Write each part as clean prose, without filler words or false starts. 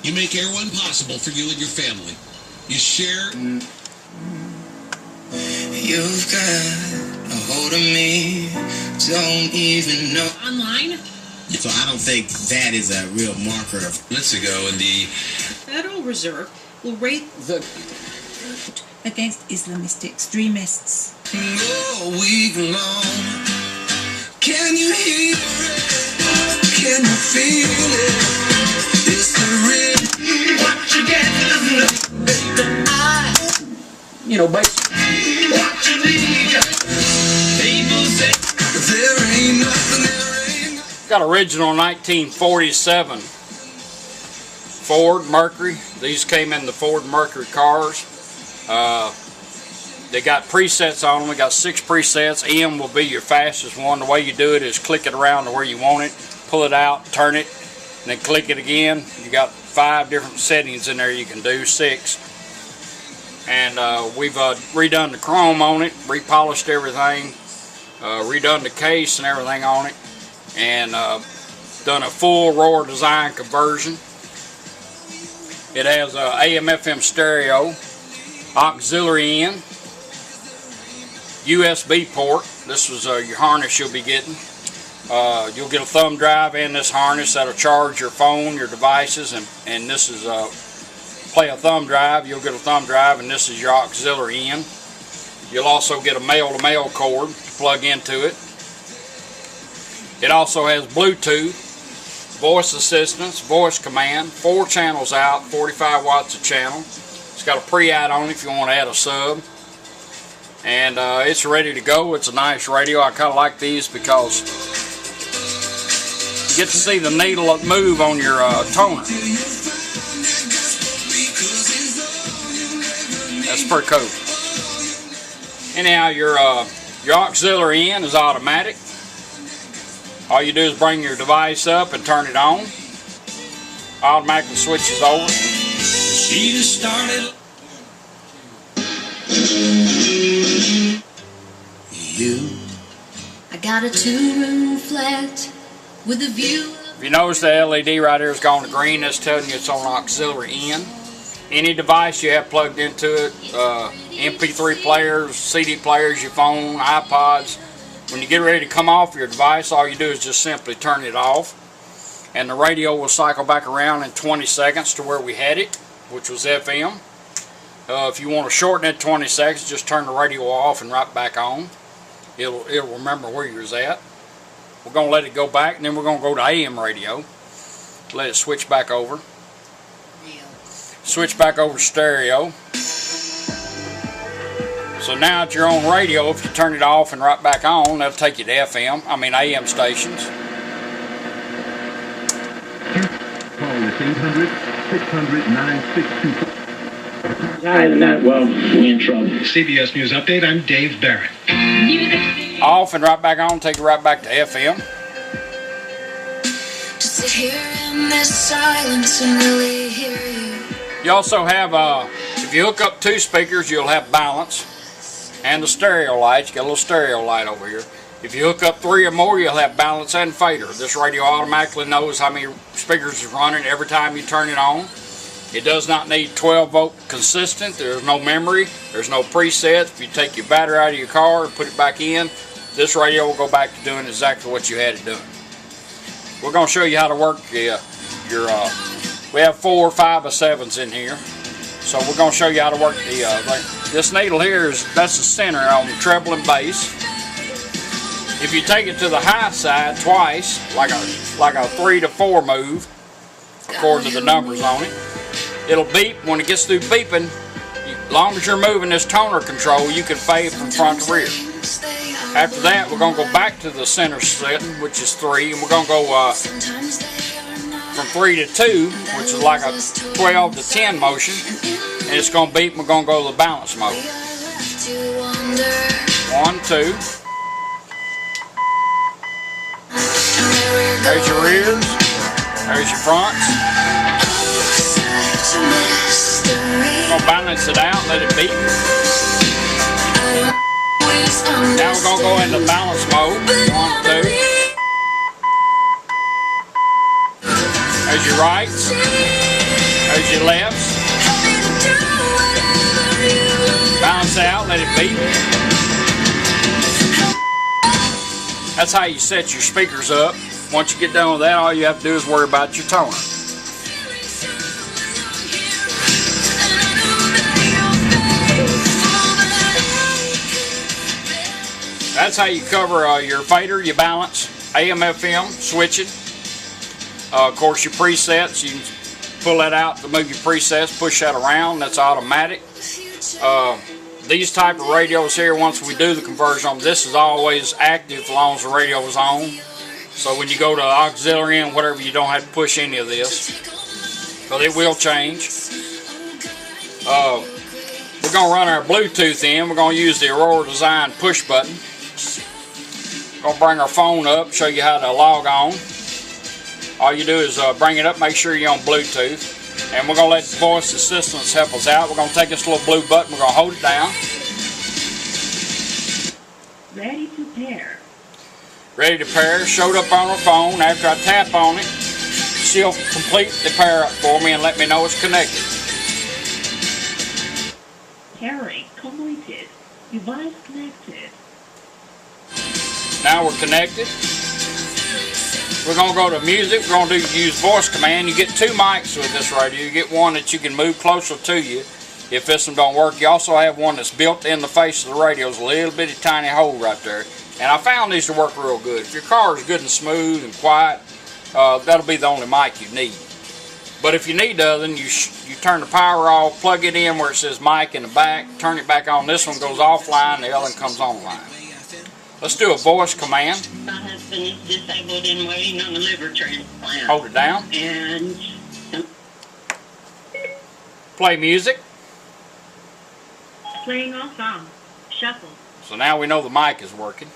You make Air One possible for you and your family. You share. You've got a hold of me. Don't even know. Online. So I don't think that is a real marker of Minutes ago in the Federal Reserve will rate the against Islamist extremists. all week long. Can you hear it? Can you feel it? It's the real. What you get is baby. Basically. What you need. People say there ain't nothing. Got original 1947 Ford Mercury. These came in the Ford Mercury cars. They got presets on them. We got 6 presets. M will be your fastest one. The way you do it is click it around to where you want it, pull it out, turn it, and then click it again. You got 5 different settings in there you can do, 6. And we've redone the chrome on it, repolished everything, redone the case and everything on it, and done a full Aurora Design conversion. It has a AM/FM stereo, auxiliary in, USB port. This was your harness you'll be getting. You'll get a thumb drive in this harness that'll charge your phone, your devices, and this is play a thumb drive. You'll get a thumb drive, and this is your auxiliary in. You'll also get a male-to-male cord to plug into it. It also has Bluetooth, voice assistance, voice command, 4 channels out, 45 watts a channel. It's got a pre-add on it if you want to add a sub. And it's ready to go. It's a nice radio. I kind of like these because you get to see the needle move on your toner. That's pretty cool. Anyhow, your auxiliary in is automatic. All you do is bring your device up and turn it on. Automatically switches over. She just started. I got a 2-room flat with a view. If you notice the LED right here has gone to green, that's telling you it's on auxiliary in. Any device you have plugged into it, MP3 players, CD players, your phone, iPods, when you get ready to come off your device, all you do is just simply turn it off, and the radio will cycle back around in 20 seconds to where we had it, which was FM. If you want to shorten it 20 seconds, just turn the radio off and right back on. It'll remember where you was at. We're going to let it go back, and then we're going to go to AM radio. Let it switch back over. Switch back over to stereo. So now at your own radio, if you turn it off and right back on, that'll take you to AM stations. Call us 800-600-9624. Higher than that, well, we in trouble. CBS News Update, I'm Dave Barrett. Off and right back on, take it right back to FM. Just sit here in this silence and really hear you. You also have, if you hook up 2 speakers, you'll have balance. And the stereo lights, you got a little stereo light over here. If you hook up 3 or more, you'll have balance and fader. This radio automatically knows how many speakers is running every time you turn it on. It does not need 12-volt consistent. There's no memory. There's no presets. If you take your battery out of your car and put it back in, this radio will go back to doing exactly what you had it doing. We're going to show you how to work we have 4 5/7s in here. So we're going to show you how to work this needle here that's the center on the treble and bass. If you take it to the high side twice, like a 3 to 4 move, according to the numbers on it, it'll beep. When it gets through beeping, as long as you're moving this toner control, you can fade from front to rear. After that, we're going to go back to the center setting, which is 3, and we're going to go from 3 to 2, which is like a 12 to 10 motion, and it's going to beep, and we're going to go to the balance mode. 1, 2. There's your rears, there's your fronts. We're going to balance it out, let it beep. Now we're going to go into balance mode. 1, 2. There's your rights. There's your lefts. Balance out, let it beat. That's how you set your speakers up. Once you get done with that, all you have to do is worry about your toner. That's how you cover your fader, your balance, AM, FM, switching. Of course, your presets, you can pull that out to move your presets, push that around, that's automatic. These type of radios here, once we do the conversion on, this is always active as long as the radio is on. So when you go to auxiliary and whatever, you don't have to push any of this. But it will change. We're going to run our Bluetooth in. We're going to use the Aurora Design push button. Going to bring our phone up, show you how to log on. All you do is bring it up, make sure you're on Bluetooth. And we're going to let the voice assistants help us out. We're going to take this little blue button, we're going to hold it down. Ready to pair. Ready to pair, showed up on our phone. After I tap on it, she'll complete the pair up for me and let me know it's connected. Pairing completed. Device connected. Now we're connected. We're going to go to music. We're going to use voice command. You get two mics with this radio. You get one that you can move closer to you if this one don't work. You also have one that's built in the face of the radio. It's a little bitty tiny hole right there. And I found these to work real good. If your car is good and smooth and quiet, that'll be the only mic you need. But if you need the other, you turn the power off, plug it in where it says mic in the back, turn it back on. This one goes offline, the other one comes online. Let's do a voice command. My husband is disabled and waiting on a liver transplant. Hold it down. And play music. Playing all songs. Shuffle. So now we know the mic is working.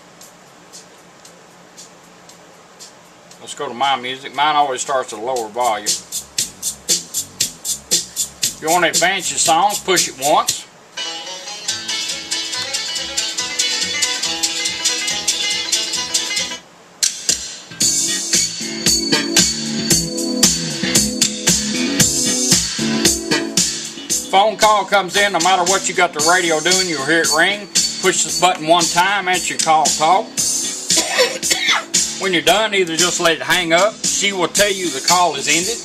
Let's go to my music. Mine always starts at a lower volume. If you want to advance your songs, push it once. Phone call comes in, no matter what you got the radio doing, you'll hear it ring. Push this button one time, answer your call, talk. When you're done, either just let it hang up. She will tell you the call is ended.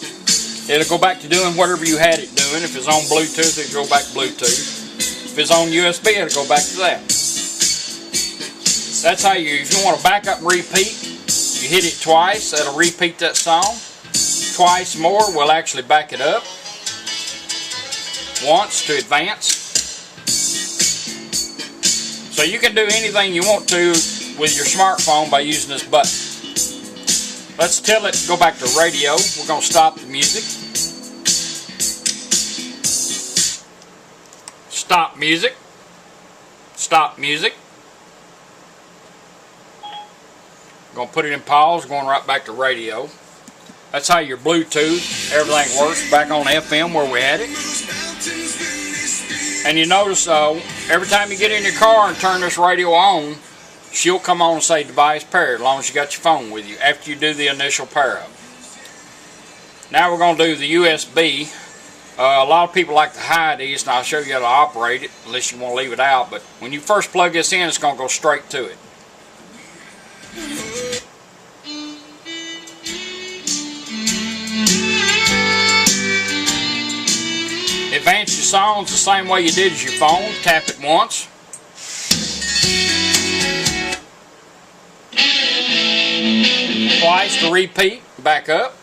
It'll go back to doing whatever you had it doing. If it's on Bluetooth, it'll go back to Bluetooth. If it's on USB, it'll go back to that. That's how if you want to back up and repeat, you hit it twice, that'll repeat that song. Twice more will actually back it up. Once to advance. So you can do anything you want to with your smartphone by using this button. Let's tell it to go back to radio. We're going to stop the music. Stop music. Stop music. I'm going to put it in pause, going right back to radio. That's how your Bluetooth, everything works. Back on FM where we had it. And you notice every time you get in your car and turn this radio on, she'll come on and say device paired, as long as you got your phone with you, after you do the initial pair up. Now we're going to do the USB. A lot of people like to hide these, and I'll show you how to operate it, unless you want to leave it out. But when you first plug this in, it's going to go straight to it. Advance your songs the same way you did as your phone. Tap it once. Twice to repeat. Back up.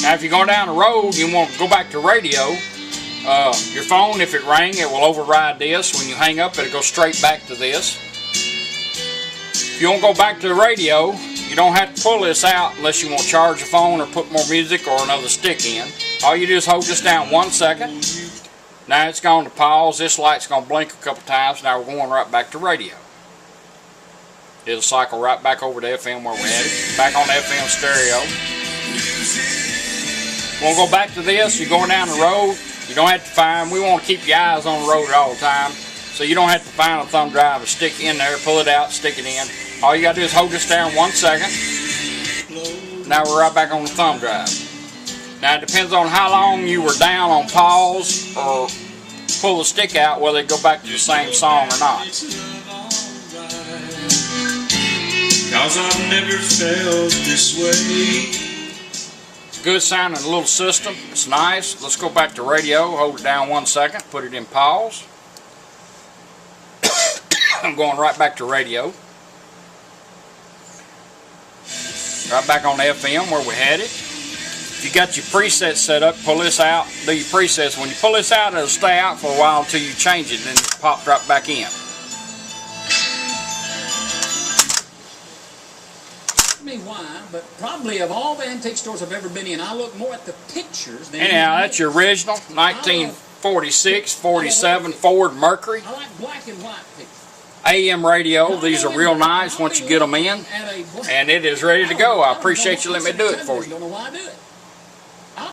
Now if you're going down the road, you want to go back to radio. Your phone, if it rang, it will override this. When you hang up, it'll go straight back to this. If you want to go back to the radio, you don't have to pull this out unless you want to charge the phone or put more music or another stick in. All you do is hold this down 1 second. Now it's gone to pause. This light's going to blink a couple times. Now we're going right back to radio. It'll cycle right back over to FM where we had it. Back on the FM stereo. Want to go back to this? You're going down the road. You don't have to find. We want to keep your eyes on the road all the time. So you don't have to find a thumb drive and stick it in there, pull it out, stick it in. All you got to do is hold this down 1 second. Now we're right back on the thumb drive. Now it depends on how long you were down on pause or pull the stick out, whether it go back to the same song or not. Cause I've never felt this way. Good sounding little system. It's nice. Let's go back to radio. Hold it down 1 second. Put it in pause. I'm going right back to radio. Right back on the FM where we had it. If you got your presets set up, pull this out, do your presets. When you pull this out, it'll stay out for a while until you change it, and then pop right back in. Me why, but probably of all the antique stores I've ever been in, I look more at the pictures than Anyhow, that's your original 1946, 47 Ford Mercury. I like black and white pictures. AM radio. These are real nice once you get them in, and it is ready to go. I appreciate you letting me do it for you. Don't know why I do it.